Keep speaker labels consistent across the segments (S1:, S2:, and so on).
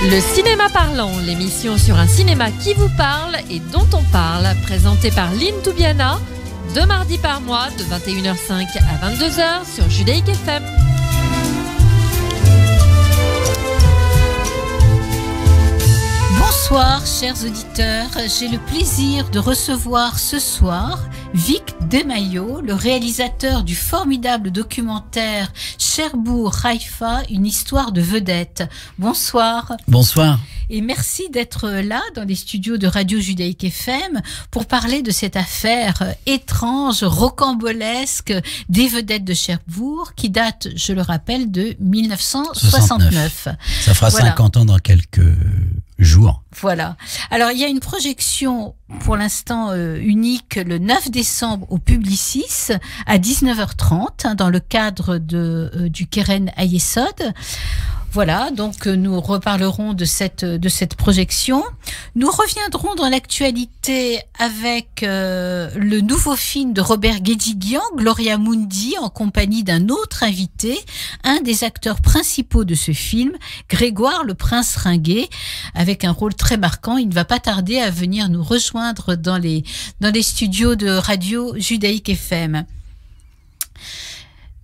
S1: Le cinéma parlant, l'émission sur un cinéma qui vous parle et dont on parle, présentée par Lynn Toubiana, 2 mardis par mois de 21h05 à 22h sur Judaïque FM.
S2: Bonsoir chers auditeurs, j'ai le plaisir de recevoir ce soir Vic Desmaillot, le réalisateur du formidable documentaire Cherbourg Haïfa, une histoire de vedette. Bonsoir.
S3: Bonsoir.
S2: Et merci d'être là dans les studios de Radio Judaïque FM pour parler de cette affaire étrange, rocambolesque des vedettes de Cherbourg qui date, je le rappelle, de 1969.
S3: Ça fera 50 ans dans quelques jours.
S2: Voilà. Alors, il y a une projection pour l'instant unique le 9 décembre au Publicis à 19h30 dans le cadre du Keren Hayesod. Voilà, donc nous reparlerons de cette projection. Nous reviendrons dans l'actualité avec le nouveau film de Robert Guédiguian, Gloria Mundi, en compagnie d'un autre invité, un des acteurs principaux de ce film, Grégoire le Prince Ringuet, avec un rôle très marquant. Il ne va pas tarder à venir nous rejoindre dans les studios de Radio Judaïque FM.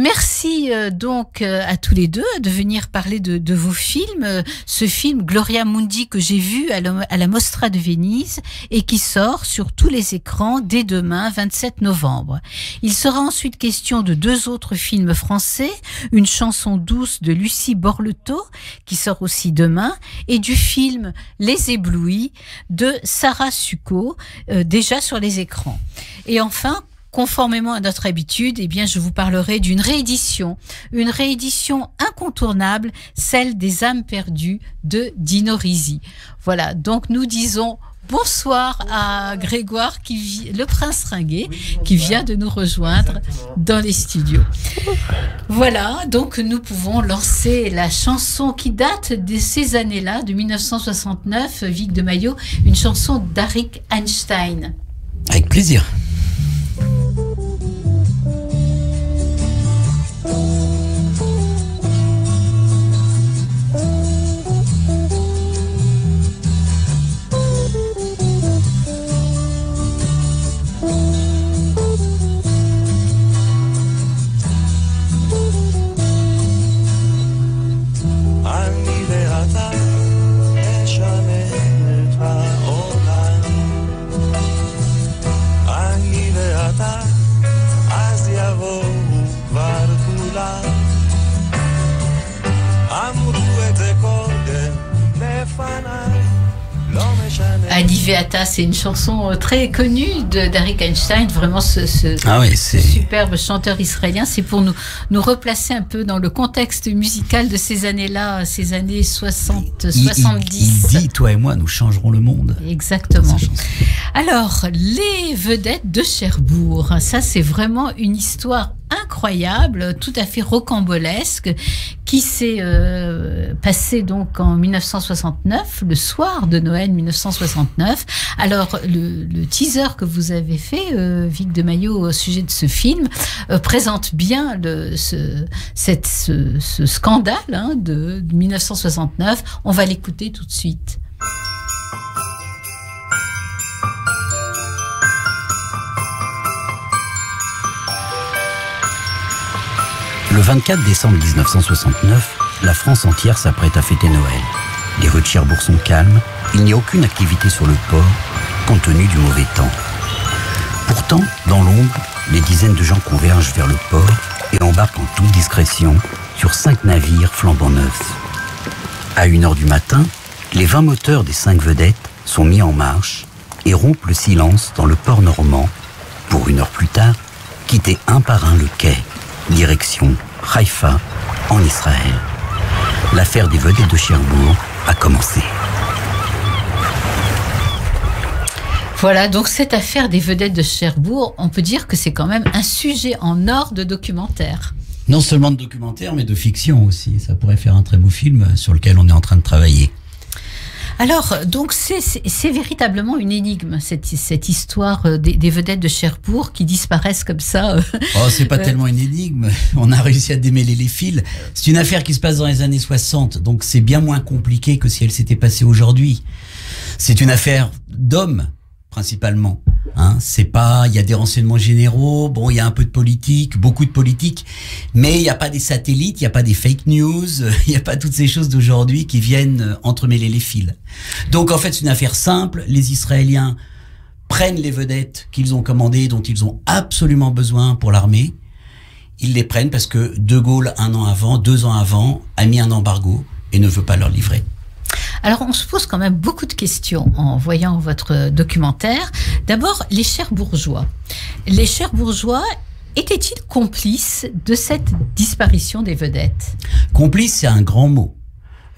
S2: Merci donc à tous les deux de venir parler de vos films. Ce film Gloria Mundi que j'ai vu à la Mostra de Venise et qui sort sur tous les écrans dès demain, 27 novembre. Il sera ensuite question de 2 autres films français, Une chanson douce de Lucie Borletot qui sort aussi demain et du film Les Éblouis de Sarah Succo, déjà sur les écrans. Et enfin, conformément à notre habitude, eh bien, je vous parlerai d'une réédition, une réédition incontournable, celle des âmes perdues de Dino Risi. Voilà, donc nous disons bonsoir à Grégoire, le Prince Ringuet, qui vient de nous rejoindre dans les studios. Voilà, donc nous pouvons lancer la chanson qui date de ces années-là, de 1969, Vic Desmaillot, une chanson d'Arik Einstein.
S3: Avec plaisir.
S2: Aliveata, c'est une chanson très connue d'Arik Einstein, vraiment ce superbe chanteur israélien. C'est pour nous replacer un peu dans le contexte musical de ces années-là, ces années 60, 70.
S3: Il dit, toi et moi, nous changerons le monde.
S2: Exactement. Alors, les vedettes de Cherbourg, ça c'est vraiment une histoire incroyable, tout à fait rocambolesque, qui s'est passée donc en 1969, le soir de Noël 1969. Alors, le teaser que vous avez fait, Vic Desmaillot, au sujet de ce film, présente bien ce scandale de 1969. On va l'écouter tout de suite.
S3: Le 24 décembre 1969, la France entière s'apprête à fêter Noël. Les rues de Cherbourg sont calmes, il n'y a aucune activité sur le port, compte tenu du mauvais temps. Pourtant, dans l'ombre, des dizaines de gens convergent vers le port et embarquent en toute discrétion sur 5 navires flambant neufs. À 1h du matin, les 20 moteurs des 5 vedettes sont mis en marche et rompent le silence dans le port normand pour 1 heure plus tard, quitter un par un le quai, direction Haïfa, en Israël. L'affaire des vedettes de Cherbourg a commencé.
S2: Voilà, donc cette affaire des vedettes de Cherbourg, on peut dire que c'est quand même un sujet en or de documentaire.
S3: Non seulement de documentaire, mais de fiction aussi. Ça pourrait faire un très beau film sur lequel on est en train de travailler.
S2: Alors, donc, c'est véritablement une énigme, cette histoire des vedettes de Cherbourg qui disparaissent comme ça.
S3: Oh, c'est pas tellement une énigme. On a réussi à démêler les fils. C'est une affaire qui se passe dans les années 60, donc c'est bien moins compliqué que si elle s'était passée aujourd'hui. C'est une affaire d'hommes, principalement. C'est pas, il y a des renseignements généraux, bon, il y a un peu de politique, beaucoup de politique, mais il n'y a pas des satellites, il n'y a pas des fake news, il n'y a pas toutes ces choses d'aujourd'hui qui viennent entremêler les fils. Donc en fait, c'est une affaire simple. Les Israéliens prennent les vedettes qu'ils ont commandées, dont ils ont absolument besoin pour l'armée. Ils les prennent parce que De Gaulle, 2 ans avant, a mis un embargo et ne veut pas leur livrer.
S2: Alors, on se pose quand même beaucoup de questions en voyant votre documentaire. D'abord, les Cherbourgeois. Les Cherbourgeois étaient-ils complices de cette disparition des vedettes?
S3: Complices, c'est un grand mot.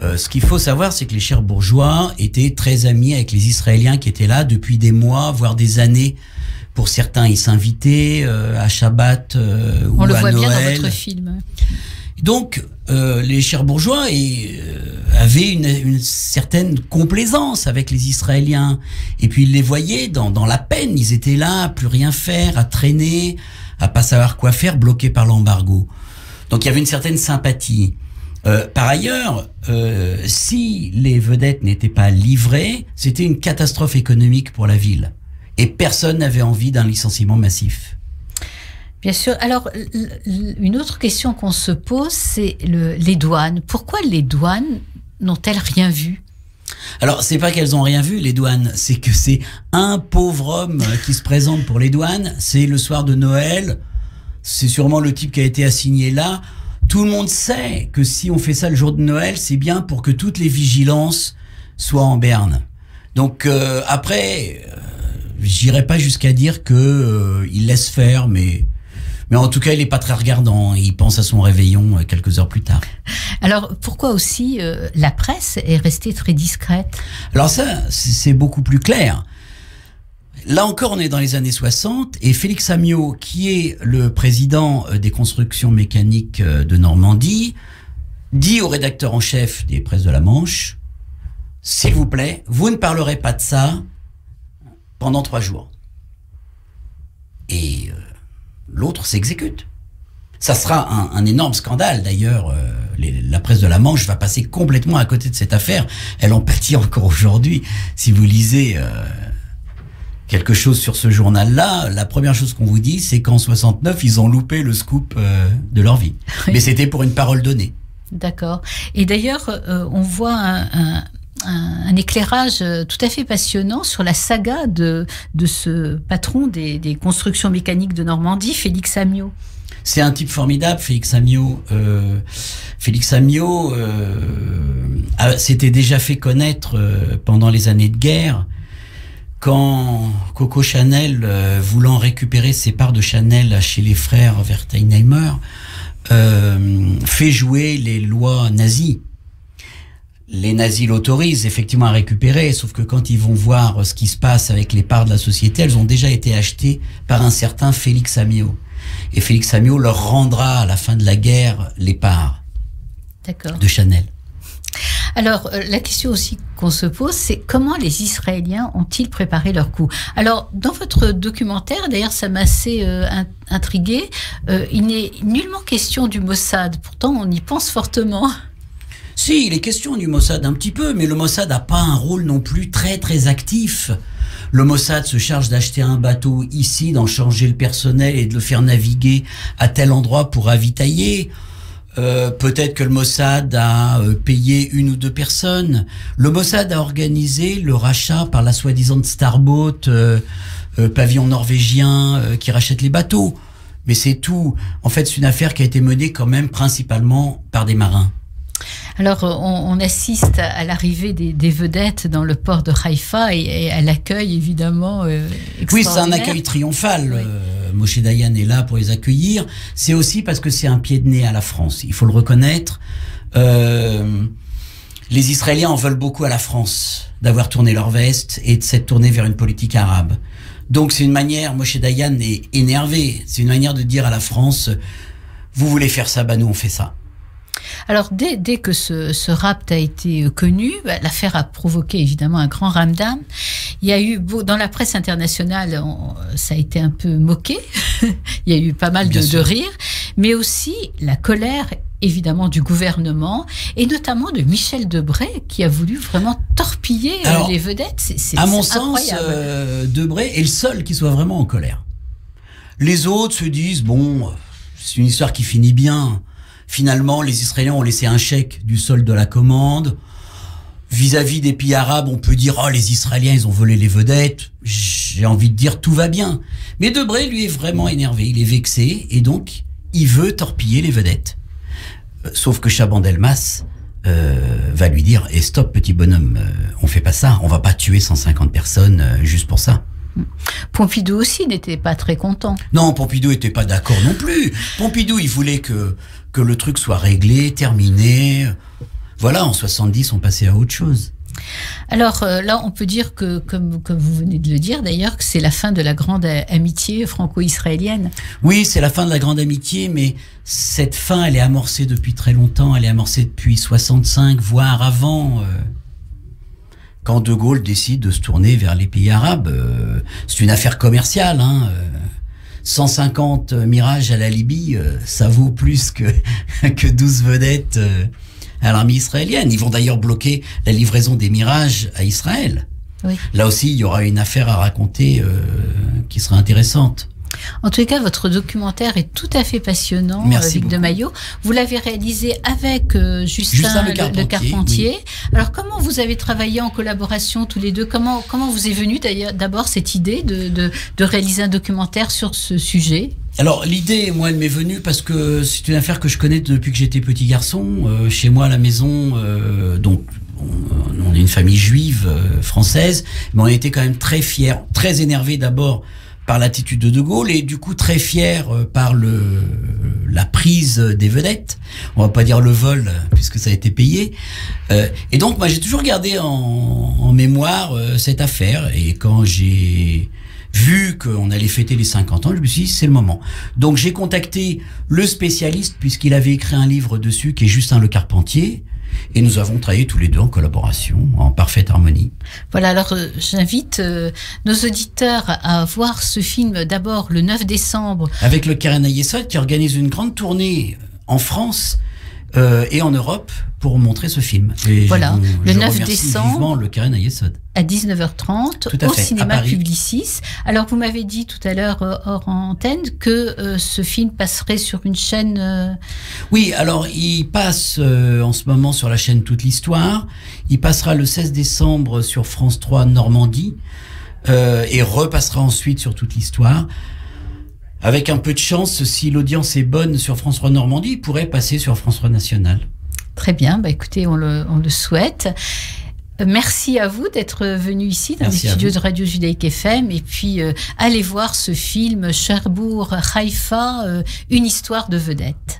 S3: Ce qu'il faut savoir, c'est que les Cherbourgeois étaient très amis avec les Israéliens qui étaient là depuis des mois, voire des années. Pour certains, ils s'invitaient à Shabbat ou à Noël.
S2: On le voit bien dans votre film.
S3: Donc, les Cherbourgeois avaient une certaine complaisance avec les Israéliens. Et puis, ils les voyaient dans la peine. Ils étaient là, à plus rien faire, à traîner, à pas savoir quoi faire, bloqués par l'embargo. Donc, il y avait une certaine sympathie. Par ailleurs, si les vedettes n'étaient pas livrées, c'était une catastrophe économique pour la ville. Et personne n'avait envie d'un licenciement massif.
S2: Bien sûr. Alors, une autre question qu'on se pose, c'est les douanes. Pourquoi les douanes n'ont-elles rien vu?
S3: Alors, c'est pas qu'elles ont rien vu, les douanes. C'est que c'est un pauvre homme qui se présente pour les douanes. C'est le soir de Noël. C'est sûrement le type qui a été assigné là. Tout le monde sait que si on fait ça le jour de Noël, c'est bien pour que toutes les vigilances soient en berne. Donc, après, j'irai pas jusqu'à dire que il laisse faire, mais en tout cas, il est pas très regardant. Il pense à son réveillon quelques heures plus tard.
S2: Alors, pourquoi aussi la presse est restée très discrète?
S3: Alors ça, c'est beaucoup plus clair. Là encore, on est dans les années 60 et Félix Amiot, qui est le président des constructions mécaniques de Normandie, dit au rédacteur en chef des Presses de la Manche, « S'il vous plaît, vous ne parlerez pas de ça pendant 3 jours. » Et l'autre s'exécute. Ça sera un énorme scandale. D'ailleurs, la Presse de la Manche va passer complètement à côté de cette affaire. Elle en pâtit encore aujourd'hui. Si vous lisez quelque chose sur ce journal-là, la première chose qu'on vous dit, c'est qu'en 69, ils ont loupé le scoop de leur vie. Oui. Mais c'était pour une parole donnée.
S2: D'accord. Et d'ailleurs, on voit un éclairage tout à fait passionnant sur la saga de ce patron des constructions mécaniques de Normandie, Félix Amiot.
S3: C'est un type formidable, Félix Amiot. Félix Amiot s'était déjà fait connaître pendant les années de guerre, quand Coco Chanel, voulant récupérer ses parts de Chanel chez les frères Wertheimer, fait jouer les lois nazies. Les nazis l'autorisent effectivement à récupérer, sauf que quand ils vont voir ce qui se passe avec les parts de la société, elles ont déjà été achetées par un certain Félix Amiot. Et Félix Amiot leur rendra à la fin de la guerre les parts de Chanel.
S2: Alors, la question aussi qu'on se pose, c'est comment les Israéliens ont-ils préparé leur coup? Alors, dans votre documentaire, d'ailleurs, ça m'a assez intriguée, il n'est nullement question du Mossad. Pourtant, on y pense fortement.
S3: Si, il est question du Mossad un petit peu, mais le Mossad n'a pas un rôle non plus très très actif. Le Mossad se charge d'acheter un bateau ici, d'en changer le personnel et de le faire naviguer à tel endroit pour ravitailler. Peut-être que le Mossad a payé 1 ou 2 personnes. Le Mossad a organisé le rachat par la soi-disant Starboat, pavillon norvégien qui rachète les bateaux. Mais c'est tout. En fait, c'est une affaire qui a été menée quand même principalement par des marins.
S2: Alors, on assiste à l'arrivée des vedettes dans le port de Haïfa et à l'accueil, évidemment, extraordinaire.
S3: Oui, c'est un accueil triomphal. Oui. Moshe Dayan est là pour les accueillir. C'est aussi parce que c'est un pied de nez à la France. Il faut le reconnaître. Les Israéliens en veulent beaucoup à la France d'avoir tourné leur veste et de s'être tournés vers une politique arabe. Donc, c'est une manière, Moshe Dayan est énervé. C'est une manière de dire à la France, vous voulez faire ça, bah nous on fait ça.
S2: Alors, dès que ce rapt a été connu, l'affaire a provoqué évidemment un grand ramdam. Il y a eu, dans la presse internationale, ça a été un peu moqué. Il y a eu pas mal de rires, mais aussi la colère, évidemment, du gouvernement, et notamment de Michel Debré, qui a voulu vraiment torpiller les vedettes. C'est
S3: à mon
S2: incroyable.
S3: sens, Debré est le seul qui soit vraiment en colère. Les autres se disent, bon, c'est une histoire qui finit bien. Finalement, les Israéliens ont laissé un chèque du solde de la commande. Vis-à-vis des pays arabes, on peut dire, oh, les Israéliens, ils ont volé les vedettes. J'ai envie de dire, tout va bien. Mais Debré, lui, est vraiment énervé. Il est vexé. Et donc, il veut torpiller les vedettes. Sauf que Chaban Delmas va lui dire, stop, petit bonhomme, on fait pas ça. On va pas tuer 150 personnes juste pour ça.
S2: Pompidou aussi n'était pas très content.
S3: Non, Pompidou était pas d'accord non plus. Pompidou, il voulait que le truc soit réglé, terminé. Voilà, en 70, on passait à autre chose.
S2: Alors là, on peut dire que, comme vous venez de le dire d'ailleurs, que c'est la fin de la grande amitié franco-israélienne.
S3: Oui, c'est la fin de la grande amitié, mais cette fin, elle est amorcée depuis très longtemps. Elle est amorcée depuis 65, voire avant. Quand De Gaulle décide de se tourner vers les pays arabes, c'est une affaire commerciale. 150 Mirage à la Libye, ça vaut plus que 12 vedettes à l'armée israélienne. Ils vont d'ailleurs bloquer la livraison des Mirages à Israël.
S2: Oui.
S3: Là aussi, il y aura une affaire à raconter qui sera intéressante.
S2: En tous les cas, votre documentaire est tout à fait passionnant, Luc de Maillot. Vous l'avez réalisé avec Justin Le Carpentier. Oui. Alors, comment vous avez travaillé en collaboration tous les deux? Comment vous est venue d'ailleurs d'abord cette idée de réaliser un documentaire sur ce sujet?
S3: Alors, l'idée, moi, elle m'est venue parce que c'est une affaire que je connais depuis que j'étais petit garçon. Chez moi, à la maison, donc, on est une famille juive française, mais on était quand même très fiers, très énervés d'abord par l'attitude de Gaulle et du coup très fier par la prise des vedettes. On va pas dire le vol puisque ça a été payé. Et donc moi j'ai toujours gardé en mémoire cette affaire et quand j'ai vu qu'on allait fêter les 50 ans, je me suis dit c'est le moment. Donc j'ai contacté le spécialiste puisqu'il avait écrit un livre dessus qui est Justin Le Carpentier. Et nous avons travaillé tous les deux en collaboration, en parfaite harmonie.
S2: Voilà, alors j'invite nos auditeurs à voir ce film d'abord le 9 décembre.
S3: Avec le Keren Ayesod qui organise une grande tournée en France et en Europe pour montrer ce film. Et
S2: voilà, le 9 décembre,
S3: vivement le Keren Ayesod.
S2: À 19h30 au cinéma Publicis. Alors vous m'avez dit tout à l'heure hors antenne que ce film passerait sur une chaîne...
S3: Oui, alors il passe en ce moment sur la chaîne Toute l'Histoire. Il passera le 16 décembre sur France 3 Normandie et repassera ensuite sur Toute l'Histoire. Avec un peu de chance, si l'audience est bonne sur France 3 Normandie, il pourrait passer sur France 3 National.
S2: Très bien, écoutez, on le souhaite. Merci à vous d'être venu ici dans les studios de Radio Judaïque FM et puis allez voir ce film Cherbourg Haïfa, une histoire de vedette.